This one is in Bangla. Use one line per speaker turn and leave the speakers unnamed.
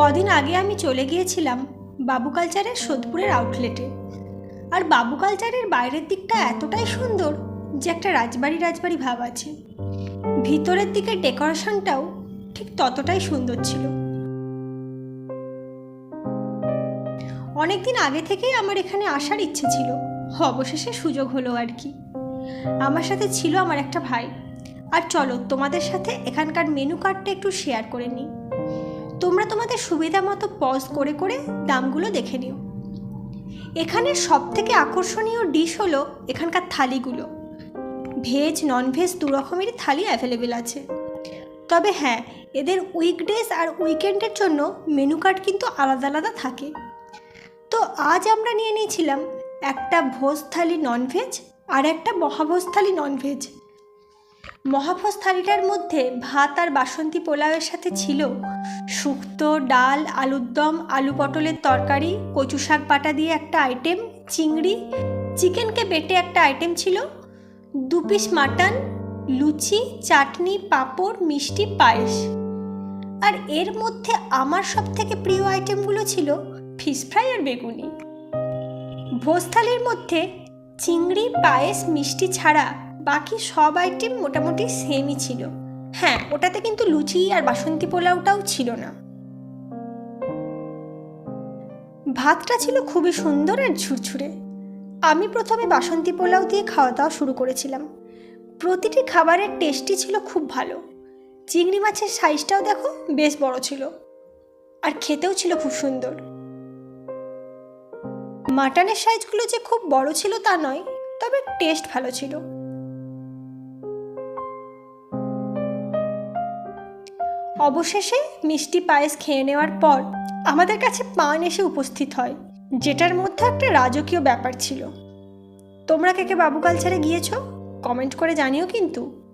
কদিন আগে আমি চলে গিয়েছিলাম বাবু কালচারের সোদপুরের আউটলেটে। আর বাবু কালচারের বাইরের দিকটা এতটাই সুন্দর যে একটা রাজবাড়ি রাজবাড়ি ভাব আছে। ভিতরের দিকের ডেকোরেশনটাও ঠিক ততটাই সুন্দর ছিল। অনেকদিন আগে থেকেই আমার এখানে আসার ইচ্ছে ছিল, অবশেষে সুযোগ হলো আর কি। আমার সাথে ছিল আমার একটা ভাই। আর চলো তোমাদের সাথে এখানকার মেনু কার্ডটা একটু শেয়ার করে নিই। তোমরা তোমাদের সুবিধা মতো পজ করে করে দামগুলো দেখে নিও। এখানের সবথেকে আকর্ষণীয় ডিশ হলো এখানকার থালিগুলো। ভেজ ননভেজ দু রকমেরই থালি অ্যাভেলেবেল আছে। তবে হ্যাঁ, এদের উইকডেজ আর উইকেন্ডের জন্য মেনু কার্ড কিন্তু আলাদা আলাদা থাকে। তো আজ আমরা নিয়ে নিয়েছিলাম একটা ভোজ থালি ননভেজ আর একটা মহাভোজ থালি ননভেজ। মহাভোজ থালিটার মধ্যে ভাত আর বাসন্তী পোলাওয়ের সাথে ছিল শুক্তো, ডাল, আলুর দম, আলু পটলের তরকারি, কচু শাক বাটা দিয়ে একটা আইটেম, চিংড়ি, চিকেনকে বেটে একটা আইটেম ছিল, 2 পিস মাটন, লুচি, চাটনি, পাঁপড়, মিষ্টি, পায়েস। আর এর মধ্যে আমার সবথেকে প্রিয় আইটেমগুলো ছিল ফিশ ফ্রাই আর বেগুনি। ভোজ থালির মধ্যে চিংড়ি, পায়েস, মিষ্টি ছাড়া বাকি সব আইটেম মোটামুটি সেমই ছিল। হ্যাঁ, ওটাতে কিন্তু লুচি আর বাসন্তী পোলাওটাও ছিল না। ভাতটা ছিল খুবই সুন্দর আর ঝুরঝুরে। আমি প্রথমে বাসন্তী পোলাও দিয়ে খাওয়া দাওয়া শুরু করেছিলাম। প্রতিটি খাবারের টেস্টই ছিল খুব ভালো। চিংড়ি মাছের সাইজটাও দেখো বেশ বড় ছিল, আর খেতেও ছিল খুব সুন্দর। মাটনের সাইজগুলো যে খুব বড় ছিল তা নয়, তবে টেস্ট ভালো ছিল। অবশেষে মিষ্টি পায়েস খেয়ে নেওয়ার পর আমাদের কাছে পান এসে উপস্থিত হয়, যেটার মধ্যে একটা রাজকীয় ব্যাপার ছিল। তোমরা কে কে বাবু কালচারে গিয়েছো কমেন্ট করে জানিও কিন্তু।